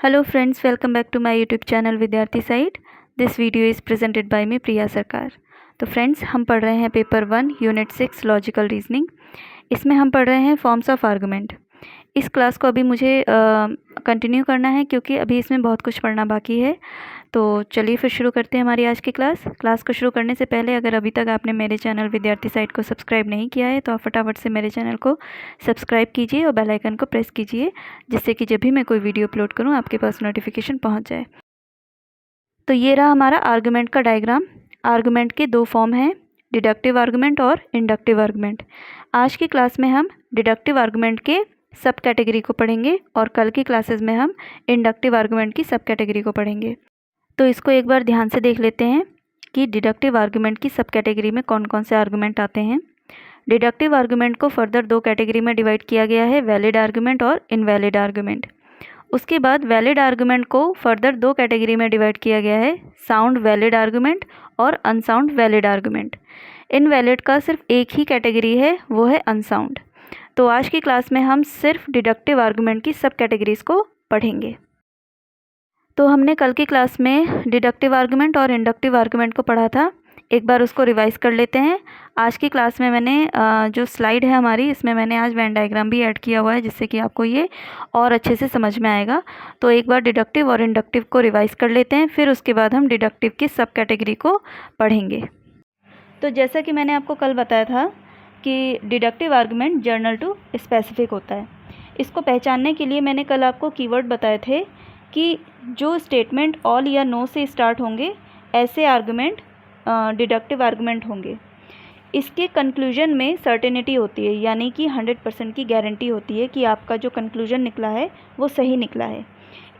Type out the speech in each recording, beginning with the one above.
Hello friends, welcome back to my YouTube channel Vidyarthi site. This video is presented by me Priya Sarkar. तो friends, हम पढ़ रहे हैं paper 1 unit 6 logical reasoning. इसमें हम पढ़ रहे हैं फॉर्म्स ऑफ आर्गुमेंट। इस क्लास को अभी मुझे कंटिन्यू करना है क्योंकि अभी इसमें बहुत कुछ पढ़ना बाकी है। तो चलिए फिर शुरू करते हैं हमारी आज की क्लास को शुरू करने से पहले अगर अभी तक आपने मेरे चैनल विद्यार्थी साइट को सब्सक्राइब नहीं किया है तो आप फटाफट से मेरे चैनल को सब्सक्राइब कीजिए और बेल आइकन को प्रेस कीजिए, जिससे कि जब भी मैं कोई वीडियो अपलोड करूं आपके पास नोटिफिकेशन पहुंच जाए। तो ये रहा हमारा आर्गुमेंट का डायग्राम। आर्गुमेंट के दो फॉर्म हैं, डिडक्टिव आर्गुमेंट और इंडक्टिव आर्गुमेंट। आज की क्लास में हम डिडक्टिव आर्गुमेंट के सब कैटेगरी को पढ़ेंगे और कल की क्लासेस में हम इंडक्टिव आर्गुमेंट की सब कैटेगरी को पढ़ेंगे। तो इसको एक बार ध्यान से देख लेते हैं कि डिडक्टिव आर्गुमेंट की सब कैटेगरी में कौन कौन से आर्गुमेंट आते हैं। डिडक्टिव आर्गुमेंट को फर्दर दो कैटेगरी में डिवाइड किया गया है, वैलिड आर्गुमेंट और इनवैलिड आर्गुमेंट। उसके बाद वैलिड आर्गुमेंट को फर्दर दो कैटेगरी में डिवाइड किया गया है, साउंड वैलिड आर्गुमेंट और अनसाउंड वैलिड आर्गुमेंट। इनवैलिड का सिर्फ एक ही कैटेगरी है, वो है अनसाउंड। तो आज की क्लास में हम सिर्फ डिडक्टिव आर्गुमेंट की सब कैटेगरीज को पढ़ेंगे। तो हमने कल की क्लास में डिडक्टिव आर्गुमेंट और इंडक्टिव आर्गुमेंट को पढ़ा था, एक बार उसको रिवाइज कर लेते हैं। आज की क्लास में मैंने जो स्लाइड है हमारी, इसमें मैंने आज वेन डायग्राम भी ऐड किया हुआ है, जिससे कि आपको ये और अच्छे से समझ में आएगा। तो एक बार डिडक्टिव और इंडक्टिव को रिवाइज कर लेते हैं, फिर उसके बाद हम डिडक्टिव की सब कैटेगरी को पढ़ेंगे। तो जैसा कि मैंने आपको कल बताया था कि deductive argument general to specific होता है। इसको पहचानने के लिए मैंने कल आपको कीवर्ड बताए थे कि जो स्टेटमेंट ऑल या नो से स्टार्ट होंगे ऐसे आर्गुमेंट डिडक्टिव आर्गुमेंट होंगे। इसके कंक्लूजन में सर्टेनिटी होती है, यानी कि 100% की गारंटी होती है कि आपका जो कंक्लूजन निकला है वो सही निकला है।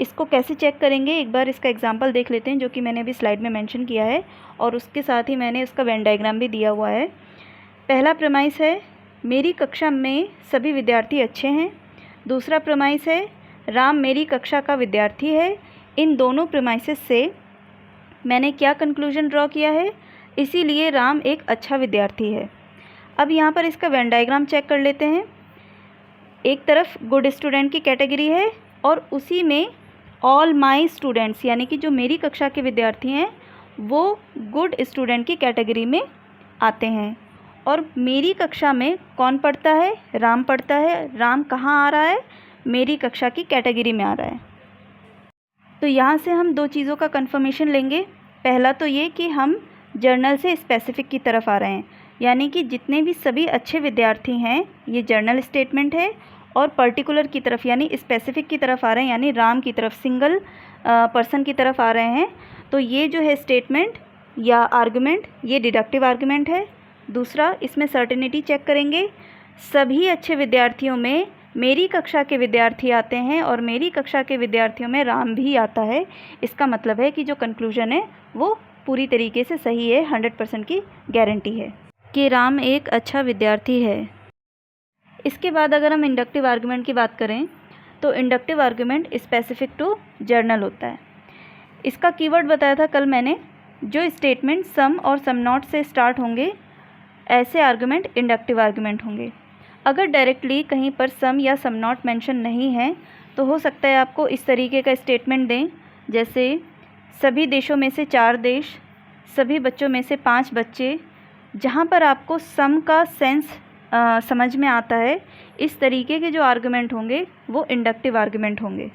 इसको कैसे चेक करेंगे, एक बार इसका एग्जांपल देख लेते हैं, जो कि मैंने अभी स्लाइड में मेंशन किया है और उसके साथ ही मैंने इसका वेन डायग्राम भी दिया हुआ है। पहला प्रमाइस है, मेरी कक्षा में सभी विद्यार्थी अच्छे हैं। दूसरा प्रमाइस है, राम मेरी कक्षा का विद्यार्थी है। इन दोनों प्रमाइसेस से मैंने क्या कंक्लूजन ड्रॉ किया है, इसीलिए राम एक अच्छा विद्यार्थी है। अब यहाँ पर इसका वेन डायग्राम चेक कर लेते हैं। एक तरफ गुड स्टूडेंट की कैटेगरी है और उसी में ऑल माई स्टूडेंट्स, यानी कि जो मेरी कक्षा के विद्यार्थी हैं वो गुड स्टूडेंट की कैटेगरी में आते हैं। और मेरी कक्षा में कौन पढ़ता है, राम पढ़ता है। राम कहाँ आ रहा है, मेरी कक्षा की कैटेगरी में आ रहा है। तो यहाँ से हम दो चीज़ों का कंफर्मेशन लेंगे। पहला तो ये कि हम जर्नल से स्पेसिफिक की तरफ आ रहे हैं, यानी कि जितने भी सभी अच्छे विद्यार्थी हैं ये जर्नल स्टेटमेंट है, और पर्टिकुलर की तरफ यानी स्पेसिफिक की तरफ आ रहे हैं, यानी राम की तरफ, सिंगल पर्सन की तरफ आ रहे हैं। तो ये जो है स्टेटमेंट या आर्गुमेंट, ये डिडक्टिव आर्गुमेंट है। दूसरा, इसमें सर्टेनिटी चेक करेंगे। सभी अच्छे विद्यार्थियों में मेरी कक्षा के विद्यार्थी आते हैं और मेरी कक्षा के विद्यार्थियों में राम भी आता है। इसका मतलब है कि जो कंक्लूजन है वो पूरी तरीके से सही है, 100% की गारंटी है कि राम एक अच्छा विद्यार्थी है। इसके बाद अगर हम इंडक्टिव आर्गुमेंट की बात करें तो inductive argument specific to general होता है। इसका कीवर्ड बताया था कल मैंने, जो स्टेटमेंट सम और सम नॉट से स्टार्ट होंगे ऐसे आर्गुमेंट इंडक्टिव आर्गुमेंट होंगे। अगर डायरेक्टली कहीं पर सम या सम नॉट मेंशन नहीं है तो हो सकता है आपको इस तरीके का स्टेटमेंट दें, जैसे सभी देशों में से 4 देश, सभी बच्चों में से 5 बच्चे। जहाँ पर आपको सम का सेंस समझ में आता है, इस तरीके के जो आर्गुमेंट होंगे वो इंडक्टिव आर्गुमेंट होंगे।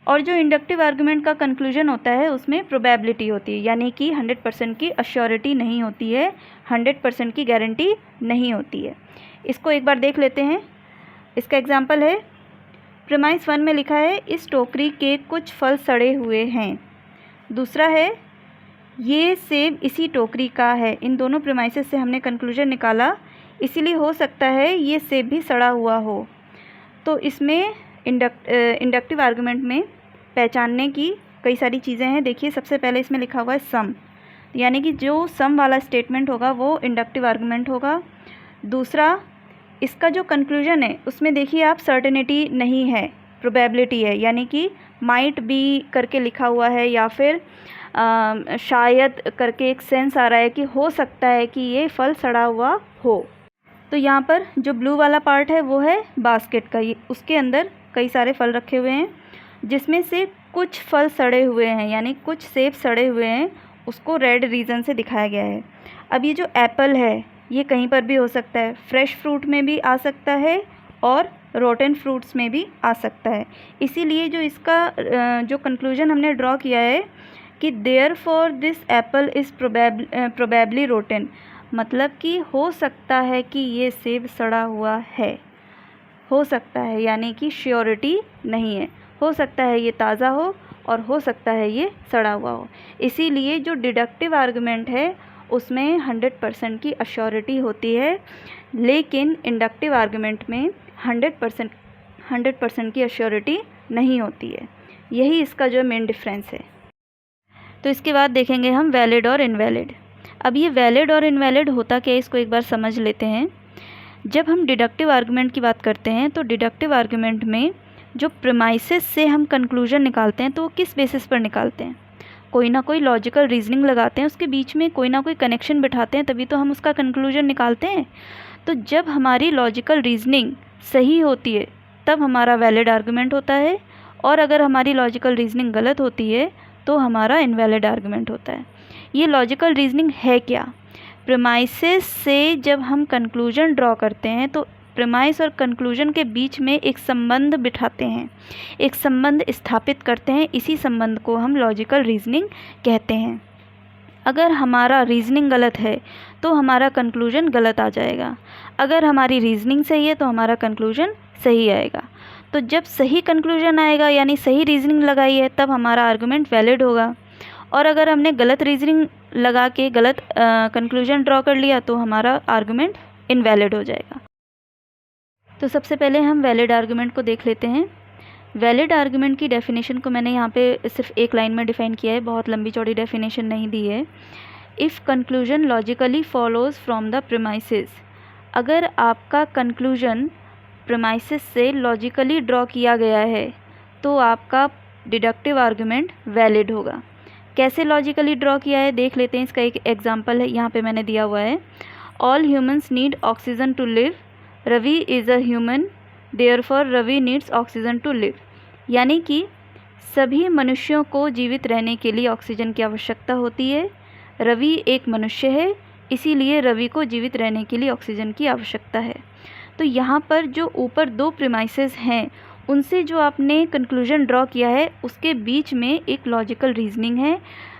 और जो इंडक्टिव आर्गुमेंट का कंक्लूजन होता है उसमें प्रोबेबिलिटी होती है, यानी कि 100% की अश्योरिटी नहीं होती है, 100% की गारंटी नहीं होती है। इसको एक बार देख लेते हैं। इसका एग्जांपल है, प्रीमाइस 1 में लिखा है इस टोकरी के कुछ फल सड़े हुए हैं। दूसरा है ये सेब इसी टोकरी का है। इन दोनों प्रीमाइसेस से हमने कंक्लूजन निकाला, इसीलिए हो सकता है ये सेब भी सड़ा हुआ हो। तो इसमें इंडक्टिव आर्गुमेंट में पहचानने की कई सारी चीज़ें हैं। देखिए, सबसे पहले इसमें लिखा हुआ है सम, यानी कि जो सम वाला स्टेटमेंट होगा वो इंडक्टिव आर्गुमेंट होगा। दूसरा, इसका जो कंक्लूजन है उसमें देखिए आप सर्टेनिटी नहीं है, प्रोबेबिलिटी है, यानी कि माइट बी करके लिखा हुआ है या फिर शायद करके एक सेंस आ रहा है कि हो सकता है कि ये फल सड़ा हुआ हो। तो यहाँ पर जो ब्लू वाला पार्ट है वो है बास्केट का, उसके अंदर कई सारे फल रखे हुए हैं, जिसमें से कुछ फल सड़े हुए हैं, यानी कुछ सेब सड़े हुए हैं, उसको रेड रीज़न से दिखाया गया है। अब ये जो एप्पल है ये कहीं पर भी हो सकता है, फ्रेश फ्रूट में भी आ सकता है और रोटन फ्रूट्स में भी आ सकता है। इसीलिए जो इसका जो कंक्लूजन हमने ड्रॉ किया है कि therefore this apple is probably rotten, मतलब कि हो सकता है कि ये सेब सड़ा हुआ है, हो सकता है यानी कि श्योरिटी नहीं है, हो सकता है ये ताज़ा हो और हो सकता है ये सड़ा हुआ हो। इसीलिए जो डिडक्टिव आर्गुमेंट है उसमें 100% की अश्योरिटी होती है, लेकिन इंडक्टिव आर्गुमेंट में 100% की अश्योरिटी नहीं होती है। यही इसका जो मेन डिफरेंस है। तो इसके बाद देखेंगे हम वैलिड और इनवैलिड। अब ये वैलिड और इनवैलिड होता क्या है, इसको एक बार समझ लेते हैं। जब हम डिडक्टिव आर्गुमेंट की बात करते हैं तो डिडक्टिव आर्गुमेंट में जो प्रीमाइसेस से हम कंक्लूजन निकालते हैं तो वो किस बेसिस पर निकालते हैं, कोई ना कोई लॉजिकल रीजनिंग लगाते हैं, उसके बीच में कोई ना कोई कनेक्शन बिठाते हैं, तभी तो हम उसका कंक्लूजन निकालते हैं। तो जब हमारी लॉजिकल रीजनिंग सही होती है तब हमारा वैलिड आर्गुमेंट होता है, और अगर हमारी लॉजिकल रीजनिंग गलत होती है तो हमारा इनवैलिड आर्गुमेंट होता है। ये लॉजिकल रीजनिंग है क्या? प्रीमाइसेस से जब हम कंक्लूजन ड्रॉ करते हैं तो प्रीमाइस और कंक्लूजन के बीच में एक संबंध बिठाते हैं, एक संबंध स्थापित करते हैं, इसी संबंध को हम लॉजिकल रीजनिंग कहते हैं। अगर हमारा रीजनिंग गलत है तो हमारा कंक्लूजन गलत आ जाएगा, अगर हमारी रीजनिंग सही है तो हमारा कंक्लूजन सही आएगा। तो जब सही कंक्लूजन आएगा यानी सही रीजनिंग लगाई है तब हमारा आर्गुमेंट वैलिड होगा, और अगर हमने गलत रीजनिंग लगा के गलत कंक्लूजन ड्रॉ कर लिया तो हमारा आर्गुमेंट इनवैलिड हो जाएगा। तो सबसे पहले हम वैलिड आर्गुमेंट को देख लेते हैं। वैलिड आर्गुमेंट की डेफिनेशन को मैंने यहाँ पे सिर्फ एक लाइन में डिफ़ाइन किया है, बहुत लंबी चौड़ी डेफिनेशन नहीं दी है। If conclusion logically follows from the premises, अगर आपका कंक्लूजन प्रीमाइसेस से लॉजिकली ड्रॉ किया गया है तो आपका डिडक्टिव आर्गुमेंट वैलिड होगा। कैसे लॉजिकली ड्रॉ किया है देख लेते हैं। इसका एक एग्जांपल है, यहाँ पे मैंने दिया हुआ है। All humans need oxygen to live, Ravi is a human, therefore Ravi needs oxygen to live, यानी कि सभी मनुष्यों को जीवित रहने के लिए ऑक्सीजन की आवश्यकता होती है। रवि एक मनुष्य है, इसीलिए रवि को जीवित रहने के लिए ऑक्सीजन की आवश्यकता है। तो यहाँ पर जो ऊपर दो प्रीमाइसेस हैं उनसे जो आपने कंक्लूजन ड्रॉ किया है उसके बीच में एक लॉजिकल रीजनिंग है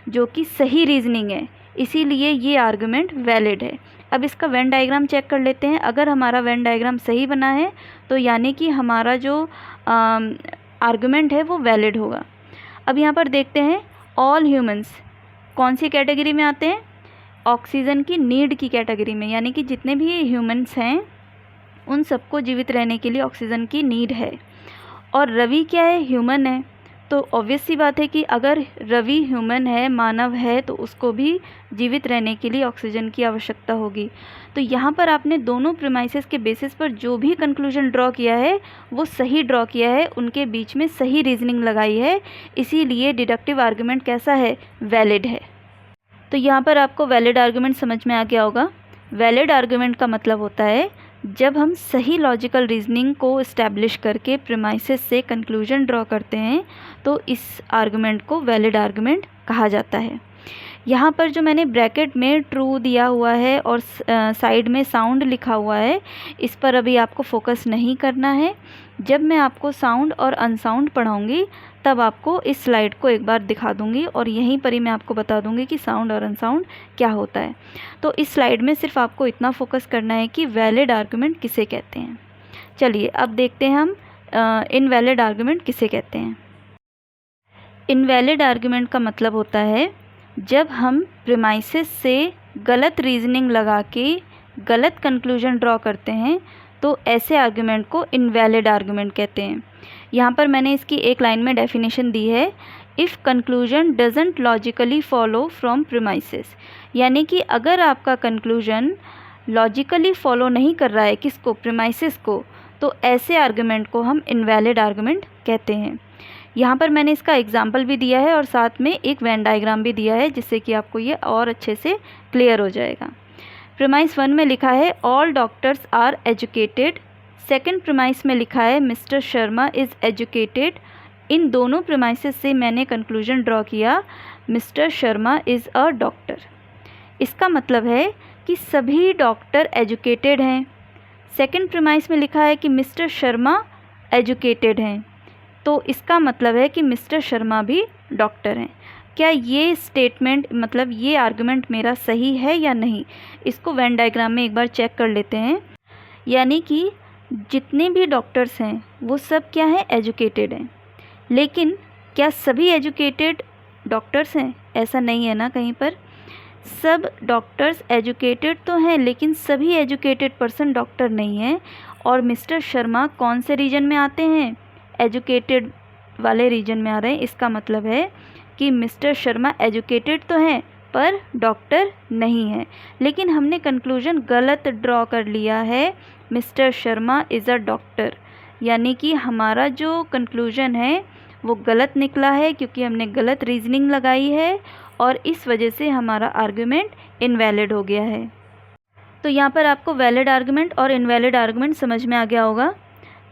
जो कि सही रीजनिंग है, इसीलिए ये आर्गुमेंट वैलिड है। अब इसका वेन डायग्राम चेक कर लेते हैं। अगर हमारा वेन डायग्राम सही बना है तो यानी कि हमारा जो आर्गुमेंट है वो वैलिड होगा। अब यहाँ पर देखते हैं ऑल ह्यूमंस कौन सी कैटेगरी में आते हैं, ऑक्सीजन की नीड की कैटेगरी में, यानी कि जितने भी ह्यूमंस हैं उन सबको जीवित रहने के लिए ऑक्सीजन की नीड है। और रवि क्या है, ह्यूमन है, तो ऑब्वियस सी बात है कि अगर रवि ह्यूमन है, मानव है, तो उसको भी जीवित रहने के लिए ऑक्सीजन की आवश्यकता होगी। तो यहाँ पर आपने दोनों प्रीमाइसेस के बेसिस पर जो भी कंक्लूजन ड्रॉ किया है वो सही ड्रॉ किया है, उनके बीच में सही रीजनिंग लगाई है, इसीलिए डिडक्टिव आर्गुमेंट कैसा है, वैलिड है। तो यहाँ पर आपको वैलिड आर्गुमेंट समझ में आ गया होगा। वैलिड आर्गुमेंट का मतलब होता है जब हम सही लॉजिकल रीजनिंग को इस्टेब्लिश करके प्रीमाइसेस से कंक्लूजन ड्रॉ करते हैं तो इस आर्गुमेंट को वैलिड आर्गुमेंट कहा जाता है। यहाँ पर जो मैंने ब्रैकेट में ट्रू दिया हुआ है और साइड में साउंड लिखा हुआ है, इस पर अभी आपको फोकस नहीं करना है। जब मैं आपको साउंड और अनसाउंड पढ़ाऊँगी तब आपको इस स्लाइड को एक बार दिखा दूँगी और यहीं पर ही मैं आपको बता दूँगी कि साउंड और अनसाउंड क्या होता है। तो इस स्लाइड में सिर्फ आपको इतना फोकस करना है कि वैलिड आर्गुमेंट किसे कहते हैं। चलिए अब देखते हैं हम इनवैलिड आर्गुमेंट किसे कहते हैं। इनवैलिड आर्गुमेंट का मतलब होता है जब हम प्रीमाइसेस से गलत रीजनिंग लगा के गलत कंक्लूजन ड्रॉ करते हैं तो ऐसे आर्गुमेंट को इनवैलिड आर्गुमेंट कहते हैं। यहाँ पर मैंने इसकी एक लाइन में डेफिनेशन दी है, if conclusion doesn't logically follow from premises, यानी कि अगर आपका कंक्लूजन लॉजिकली फॉलो नहीं कर रहा है किसको, प्रीमाइसेस को, तो ऐसे आर्गुमेंट को हम इनवैलिड आर्गुमेंट कहते हैं। यहाँ पर मैंने इसका एग्जाम्पल भी दिया है और साथ में एक वेन डायग्राम भी दिया है जिससे कि आपको ये और अच्छे से क्लियर हो जाएगा। प्रीमाइस 1 में लिखा है all doctors are educated, second premise में लिखा है मिस्टर शर्मा इज़ एजुकेटेड इन दोनों प्रीमाइसेस से मैंने कंक्लूजन ड्रॉ किया, Mr Sharma is a doctor. इसका मतलब है कि सभी डॉक्टर एजुकेटेड हैं। सेकंड प्रीमाइस में लिखा है कि मिस्टर शर्मा एजुकेटेड हैं, तो इसका मतलब है कि मिस्टर शर्मा भी डॉक्टर हैं। क्या ये स्टेटमेंट मतलब ये आर्गुमेंट मेरा सही है या नहीं, इसको वेन डायग्राम में एक बार चेक कर लेते हैं। यानी कि जितने भी डॉक्टर्स हैं वो सब क्या हैं, एजुकेटेड हैं। लेकिन क्या सभी एजुकेटेड डॉक्टर्स हैं? ऐसा नहीं है ना कहीं पर। सब डॉक्टर्स एजुकेटेड तो हैं लेकिन सभी एजुकेटेड पर्सन डॉक्टर नहीं हैं। और मिस्टर शर्मा कौन से रीजन में आते हैं? एजुकेटेड वाले रीजन में आ रहे हैं। इसका मतलब है कि मिस्टर शर्मा एजुकेटेड तो हैं पर डॉक्टर नहीं है। लेकिन हमने कंक्लूजन गलत ड्रॉ कर लिया है, Mr Sharma is a doctor. यानी कि हमारा जो कंक्लूजन है वो गलत निकला है क्योंकि हमने गलत रीजनिंग लगाई है और इस वजह से हमारा आर्गुमेंट इनवैलिड हो गया है। तो यहाँ पर आपको वैलिड आर्गुमेंट और इनवैलिड आर्गुमेंट समझ में आ गया होगा।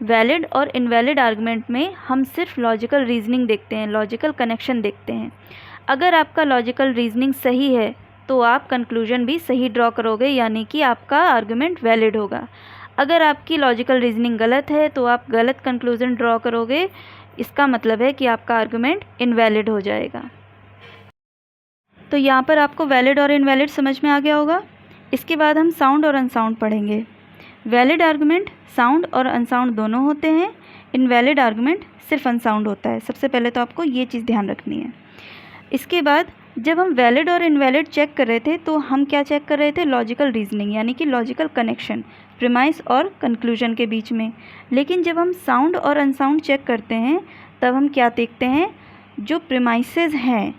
वैलिड और इनवैलिड आर्गुमेंट में हम सिर्फ लॉजिकल रीजनिंग देखते हैं, लॉजिकल कनेक्शन देखते हैं। अगर आपका लॉजिकल रीजनिंग सही है तो आप कंक्लूजन भी सही ड्रॉ करोगे, यानी कि आपका आर्गुमेंट वैलिड होगा। अगर आपकी लॉजिकल रीजनिंग गलत है तो आप गलत कंक्लूजन ड्रॉ करोगे, इसका मतलब है कि आपका आर्गुमेंट इनवैलिड हो जाएगा। तो यहाँ पर आपको वैलिड और इनवैलिड समझ में आ गया होगा। इसके बाद हम साउंड और अनसाउंड पढ़ेंगे। वैलिड आर्गुमेंट साउंड और अनसाउंड दोनों होते हैं, इनवैलिड आर्गुमेंट सिर्फ अनसाउंड होता है। सबसे पहले तो आपको ये चीज़ ध्यान रखनी है। इसके बाद जब हम वैलिड और इनवैलिड चेक कर रहे थे तो हम क्या चेक कर रहे थे? लॉजिकल रीजनिंग, यानी कि लॉजिकल कनेक्शन प्रीमाइस और कंक्लूजन के बीच में। लेकिन जब हम साउंड और अनसाउंड चेक करते हैं तब हम क्या देखते हैं? जो प्रीमाइसेस हैं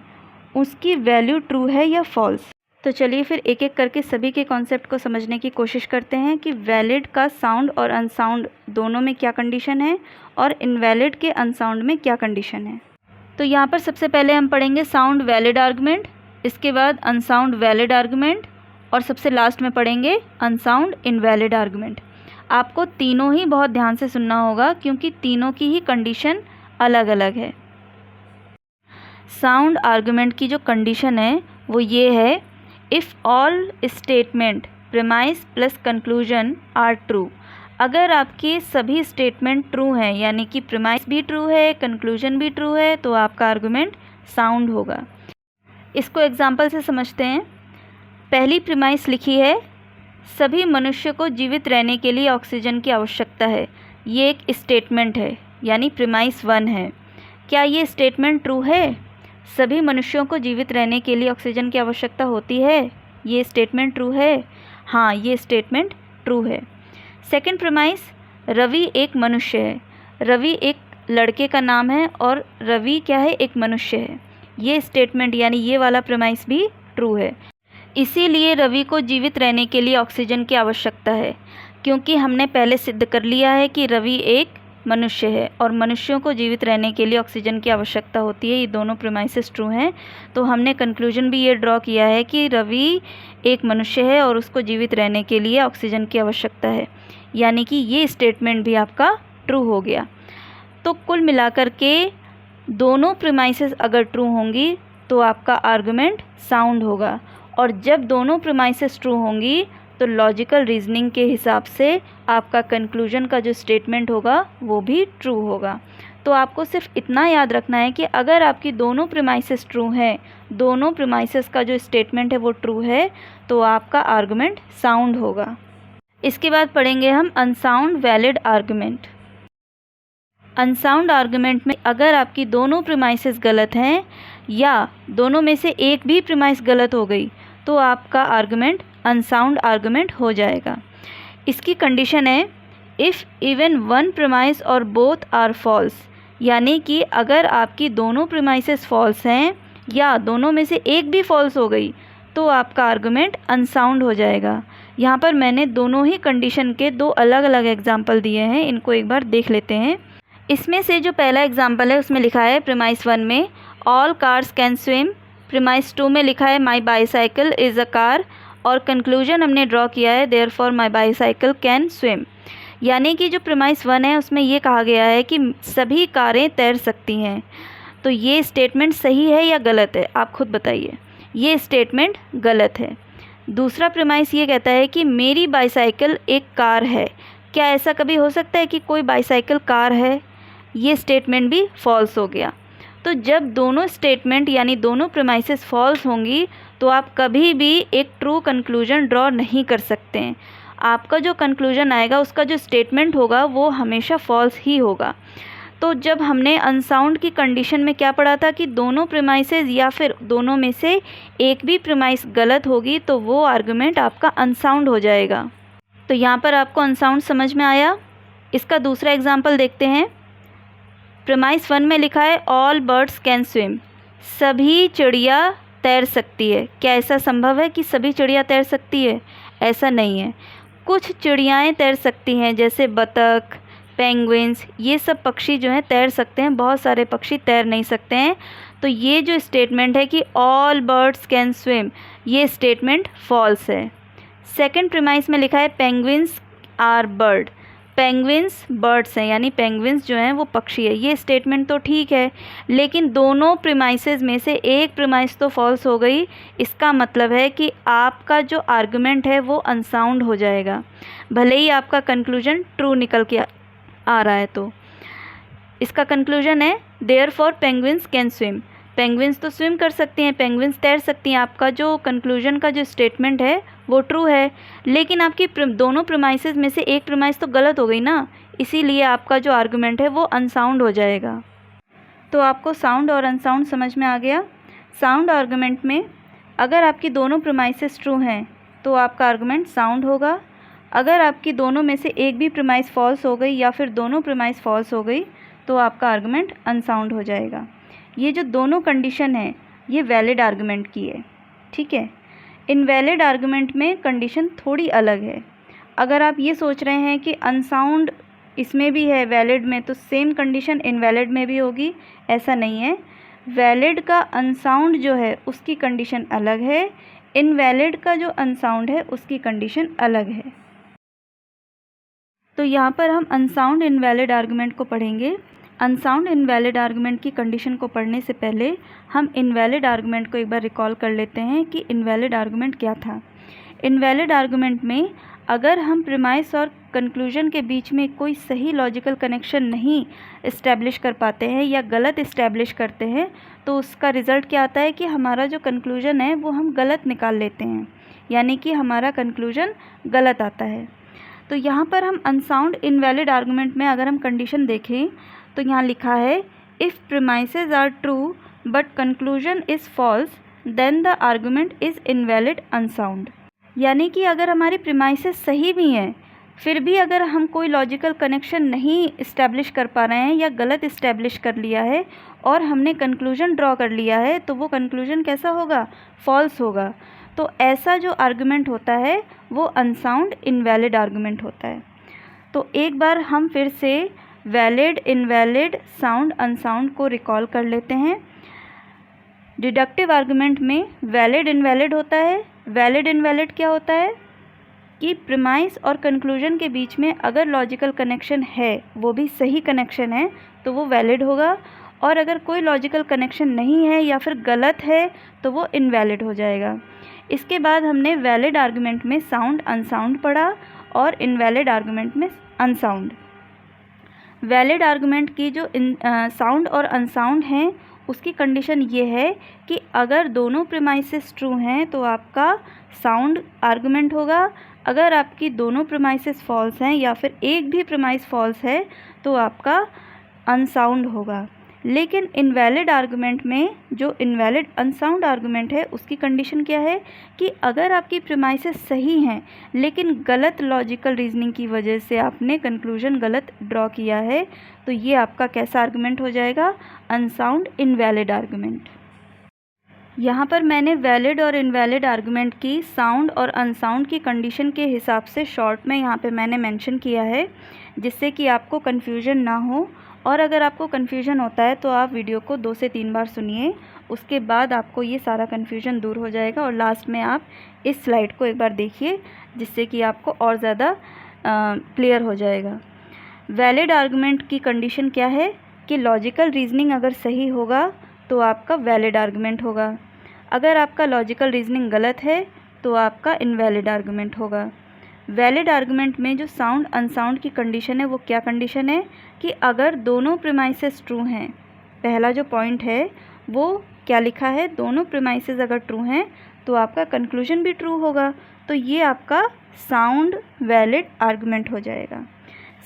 उसकी वैल्यू ट्रू है या फॉल्स। तो चलिए फिर एक एक करके सभी के कॉन्सेप्ट को समझने की कोशिश करते हैं कि वैलिड का साउंड और अनसाउंड दोनों में क्या कंडीशन है और इनवैलिड के अनसाउंड में क्या कंडीशन है। तो यहाँ पर सबसे पहले हम पढ़ेंगे साउंड वैलिड आर्गुमेंट, इसके बाद अनसाउंड वैलिड आर्गुमेंट और सबसे लास्ट में पढ़ेंगे अनसाउंड इनवैलिड आर्गुमेंट। आपको तीनों ही बहुत ध्यान से सुनना होगा क्योंकि तीनों की ही कंडीशन अलग अलग है। साउंड आर्गुमेंट की जो कंडीशन है वो ये है, if all statement premise plus conclusion are true. अगर आपके सभी स्टेटमेंट ट्रू हैं, यानी कि प्रीमाइस भी ट्रू है, कंक्लूजन भी ट्रू है, तो आपका आर्गुमेंट साउंड होगा। इसको एग्जांपल से समझते हैं। पहली प्रीमाइस लिखी है, सभी मनुष्य को जीवित रहने के लिए ऑक्सीजन की आवश्यकता है। ये एक स्टेटमेंट है, यानी प्रीमाइस 1 है। क्या ये स्टेटमेंट ट्रू है? सभी मनुष्यों को जीवित रहने के लिए ऑक्सीजन की आवश्यकता होती है, ये स्टेटमेंट ट्रू है। हाँ, ये स्टेटमेंट ट्रू है। सेकंड प्रीमाइस, रवि एक मनुष्य है। रवि एक लड़के का नाम है और रवि क्या है? एक मनुष्य है। ये स्टेटमेंट यानी ये वाला प्रीमाइस भी ट्रू है। इसीलिए रवि को जीवित रहने के लिए ऑक्सीजन की आवश्यकता है, क्योंकि हमने पहले सिद्ध कर लिया है कि रवि एक मनुष्य है और मनुष्यों को जीवित रहने के लिए ऑक्सीजन की आवश्यकता होती है। ये दोनों प्रीमाइसेस ट्रू हैं। तो हमने कंक्लूजन भी ये ड्रॉ किया है कि रवि एक मनुष्य है और उसको जीवित रहने के लिए ऑक्सीजन की आवश्यकता है, यानी कि ये स्टेटमेंट भी आपका ट्रू हो गया। तो कुल मिलाकर के दोनों प्रीमाइसेस अगर ट्रू होंगी तो आपका आर्गुमेंट साउंड होगा, और जब दोनों प्रीमाइसेस ट्रू होंगी तो लॉजिकल रीजनिंग के हिसाब से आपका कंक्लूजन का जो स्टेटमेंट होगा वो भी ट्रू होगा। तो आपको सिर्फ इतना याद रखना है कि अगर आपकी दोनों प्रीमाइसेस ट्रू हैं, दोनों प्रीमाइसेस का जो स्टेटमेंट है वो ट्रू है, तो आपका आर्गुमेंट साउंड होगा। इसके बाद पढ़ेंगे हम unsound valid argument. Unsound argument में अगर आपकी दोनों प्रीमाइसेस गलत हैं या दोनों में से एक भी प्रीमाइस गलत हो गई तो आपका आर्गुमेंट अनसाउंड आर्गुमेंट हो जाएगा। इसकी कंडीशन है, इफ़ इवन वन प्रीमाइस और बोथ आर फॉल्स, यानी कि अगर आपकी दोनों प्रीमाइसेस फॉल्स हैं या दोनों में से एक भी फॉल्स हो गई तो आपका आर्गुमेंट अनसाउंड हो जाएगा। यहाँ पर मैंने दोनों ही कंडीशन के दो अलग अलग एग्जाम्पल दिए हैं, इनको एक बार देख लेते हैं। इसमें से जो पहला एग्जाम्पल है उसमें लिखा है प्रीमाइस 1 में all cars can swim, premise 2 में लिखा है माई बाईसाइकिल इज़ अ कार, और कंक्लूजन हमने ड्रॉ किया है therefore my bicycle can swim. यानी कि जो प्रीमाइस 1 है उसमें ये कहा गया है कि सभी कारें तैर सकती हैं। तो ये स्टेटमेंट सही है या गलत है, आप खुद बताइए। ये स्टेटमेंट गलत है। दूसरा प्रीमाइस ये कहता है कि मेरी बाईसाइकिल एक कार है। क्या ऐसा कभी हो सकता है कि कोई बाईसाइकिल कार है? ये स्टेटमेंट भी फॉल्स हो गया। तो जब दोनों स्टेटमेंट यानी दोनों प्रीमाइसेस फॉल्स होंगी तो आप कभी भी एक ट्रू कंक्लूजन ड्रॉ नहीं कर सकते हैं। आपका जो कंक्लूजन आएगा उसका जो स्टेटमेंट होगा वो हमेशा फॉल्स ही होगा। तो जब हमने अनसाउंड की कंडीशन में क्या पढ़ा था कि दोनों प्रीमाइसेस या फिर दोनों में से एक भी प्रीमाइस गलत होगी तो वो आर्गुमेंट आपका अनसाउंड हो जाएगा। तो यहाँ पर आपको अनसाउंड समझ में आया। इसका दूसरा एग्जाम्पल देखते हैं। प्रीमाइस 1 में लिखा है ऑल बर्ड्स कैन स्विम, सभी चिड़िया तैर सकती है। क्या ऐसा संभव है कि सभी चिड़िया तैर सकती है? ऐसा नहीं है। कुछ चिड़ियाएँ तैर सकती हैं, जैसे बतख, पेंगुइन्स, ये सब पक्षी जो हैं तैर सकते हैं। बहुत सारे पक्षी तैर नहीं सकते हैं। तो ये जो स्टेटमेंट है कि ऑल बर्ड्स कैन स्विम, ये स्टेटमेंट फॉल्स है। सेकंड प्रीमाइस में लिखा है penguins are bird, penguins birds हैं, यानी पेंगुइन्स जो हैं वो पक्षी है। ये स्टेटमेंट तो ठीक है, लेकिन दोनों प्रीमाइसेस में से एक प्रीमाइस तो फॉल्स हो गई। इसका मतलब है कि आपका जो आर्गुमेंट है वो अनसाउंड हो जाएगा, भले ही आपका कंक्लूजन ट्रू निकल के आ रहा है। तो इसका कंक्लूजन है therefore penguins can swim, penguins तो स्विम कर सकती हैं, पेंगुइन्स तैर सकती हैं। आपका जो कंक्लूजन का जो स्टेटमेंट है वो ट्रू है, लेकिन आपकी दोनों प्रीमाइसेस में से एक प्रीमाइस तो गलत हो गई ना, इसीलिए आपका जो आर्गुमेंट है वो अनसाउंड हो जाएगा। तो आपको साउंड और अनसाउंड समझ में आ गया। साउंड आर्गुमेंट में अगर आपकी दोनों प्रीमाइसेस ट्रू हैं तो आपका आर्गुमेंट साउंड होगा। अगर आपकी दोनों में से एक भी प्रीमाइस फॉल्स हो गई या फिर दोनों प्रीमाइस फॉल्स हो गई तो आपका आर्गुमेंट अनसाउंड हो जाएगा। ये जो दोनों कंडीशन है ये वैलिड आर्गुमेंट की है, ठीक है। इनवैलिड आर्गुमेंट में कंडीशन थोड़ी अलग है। अगर आप ये सोच रहे हैं कि अनसाउंड इसमें भी है वैलिड में, तो सेम कंडीशन इनवैलिड में भी होगी, ऐसा नहीं है। वैलिड का अनसाउंड जो है उसकी कंडीशन अलग है, इनवैलिड का जो अनसाउंड है उसकी कंडीशन अलग है। तो यहाँ पर हम अनसाउंड इनवैलिड आर्गुमेंट को पढ़ेंगे। अनसाउंड इनवैलिड आर्गुमेंट की कंडीशन को पढ़ने से पहले हम इनवैलिड आर्गुमेंट को एक बार रिकॉल कर लेते हैं कि इनवैलिड आर्गुमेंट क्या था। इनवैलिड आर्गुमेंट में अगर हम प्रीमाइस और कंक्लूजन के बीच में कोई सही लॉजिकल कनेक्शन नहीं इस्टेब्लिश कर पाते हैं या गलत इस्टेब्लिश करते हैं तो उसका रिज़ल्ट क्या आता है कि हमारा जो कंक्लूजन है वो हम गलत निकाल लेते हैं, यानी कि हमारा कंक्लूजन गलत आता है। तो यहाँ पर हम अनसाउंड इनवैलिड आर्गुमेंट में अगर हम कंडीशन देखें तो यहाँ लिखा है if premises are true but conclusion is false then the argument is invalid unsound. यानी कि अगर हमारी प्रीमाइसेस सही भी हैं फिर भी अगर हम कोई लॉजिकल कनेक्शन नहीं इस्टेब्लिश कर पा रहे हैं या गलत इस्टेब्लिश कर लिया है और हमने कंक्लूजन ड्रॉ कर लिया है तो वो कंक्लूजन कैसा होगा? फॉल्स होगा। तो ऐसा जो आर्गुमेंट होता है वो अनसाउंड इनवैलिड आर्गुमेंट होता है। तो एक बार हम फिर से वैलिड, इनवैलिड, साउंड, अनसाउंड को रिकॉल कर लेते हैं। डिडक्टिव आर्गुमेंट में वैलिड इनवैलिड होता है। वैलिड इनवैलिड क्या होता है कि प्रीमाइस और कंक्लूजन के बीच में अगर लॉजिकल कनेक्शन है, वो भी सही कनेक्शन है, तो वो वैलिड होगा, और अगर कोई लॉजिकल कनेक्शन नहीं है या फिर गलत है तो वो इनवैलिड हो जाएगा। इसके बाद हमने वैलिड आर्गुमेंट में साउंड, अनसाउंड पढ़ा और इनवैलिड आर्गुमेंट में अनसाउंड। वैलिड आर्गुमेंट की जो साउंड और अनसाउंड हैं उसकी कंडीशन ये है कि अगर दोनों प्रीमाइसेस ट्रू हैं तो आपका साउंड आर्गुमेंट होगा, अगर आपकी दोनों प्रीमाइसेस फॉल्स हैं या फिर एक भी प्रीमाइस फॉल्स है तो आपका अनसाउंड होगा। लेकिन इनवैलिड आर्गुमेंट में जो इनवैलिड अनसाउंड आर्गुमेंट है उसकी कंडीशन क्या है कि अगर आपकी प्रीमाइसेस सही हैं लेकिन गलत लॉजिकल रीजनिंग की वजह से आपने कंक्लूजन गलत ड्रॉ किया है तो ये आपका कैसा आर्गुमेंट हो जाएगा? Unsound invalid argument. यहाँ पर मैंने वैलिड और इनवैलिड आर्गुमेंट की साउंड और अनसाउंड की कंडीशन के हिसाब से शॉर्ट में यहाँ पे मैंने मेंशन किया है जिससे कि आपको कन्फ्यूजन ना हो। और अगर आपको कन्फ्यूजन होता है तो आप वीडियो को 2 से 3 बार सुनिए, उसके बाद आपको ये सारा कन्फ्यूजन दूर हो जाएगा। और लास्ट में आप इस स्लाइड को एक बार देखिए जिससे कि आपको और ज़्यादा क्लियर हो जाएगा। वैलिड आर्गुमेंट की कंडीशन क्या है कि लॉजिकल रीजनिंग अगर सही होगा तो आपका वैलिड आर्गुमेंट होगा, अगर आपका लॉजिकल रीजनिंग गलत है तो आपका इनवैलिड आर्गुमेंट होगा। वैलिड आर्गुमेंट में जो साउंड अनसाउंड की कंडीशन है वो क्या कंडीशन है कि अगर दोनों प्रीमाइसेस ट्रू हैं, पहला जो पॉइंट है वो क्या लिखा है, दोनों प्रीमाइसेस अगर ट्रू हैं तो आपका कंक्लूजन भी ट्रू होगा, तो ये आपका साउंड वैलिड आर्गुमेंट हो जाएगा।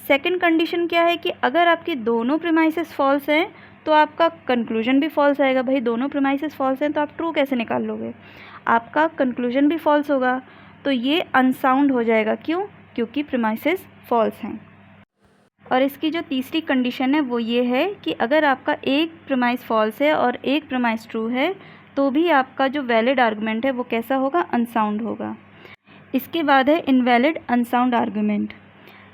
सेकंड कंडीशन क्या है कि अगर आपकी दोनों प्रीमाइसेस फॉल्स हैं तो आपका कंक्लूजन भी फॉल्स आएगा। भाई दोनों प्रीमाइसेस फॉल्स हैं तो आप ट्रू कैसे निकाल लोगे, आपका कंक्लूजन भी फॉल्स होगा, तो ये अनसाउंड हो जाएगा। क्यों? क्योंकि प्रीमाइसेस फॉल्स हैं। और इसकी जो तीसरी कंडीशन है वो ये है कि अगर आपका एक प्रीमाइस फॉल्स है और एक प्रीमाइस ट्रू है तो भी आपका जो वैलिड आर्गुमेंट है वो कैसा होगा, अनसाउंड होगा। इसके बाद है इनवैलिड अनसाउंड आर्गुमेंट।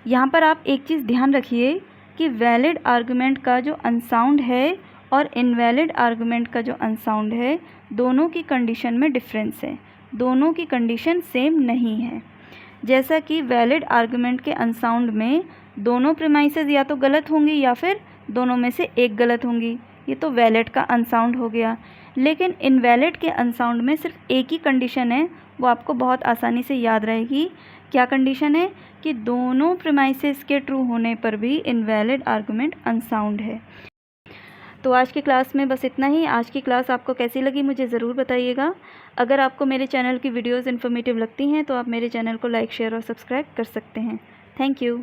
यहाँ पर आप एक चीज़ ध्यान रखिए कि वैलिड आर्गुमेंट का जो अनसाउंड है और इनवैलिड आर्गुमेंट का जो अनसाउंड है, दोनों की कंडीशन में डिफरेंस है, दोनों की कंडीशन सेम नहीं है। जैसा कि वैलिड आर्गुमेंट के अनसाउंड में दोनों प्रीमाइसेस या तो गलत होंगी या फिर दोनों में से एक गलत होंगी, ये तो वैलिड का अनसाउंड हो गया। लेकिन इनवैलिड के अनसाउंड में सिर्फ एक ही कंडीशन है, वो आपको बहुत आसानी से याद रहेगी। क्या कंडीशन है कि दोनों प्रीमाइसेस के ट्रू होने पर भी इनवैलिड आर्गुमेंट अनसाउंड है। तो आज की क्लास में बस इतना ही। आज की क्लास आपको कैसी लगी मुझे ज़रूर बताइएगा। अगर आपको मेरे चैनल की वीडियोस इन्फॉर्मेटिव लगती हैं तो आप मेरे चैनल को लाइक, शेयर और सब्सक्राइब कर सकते हैं। Thank you.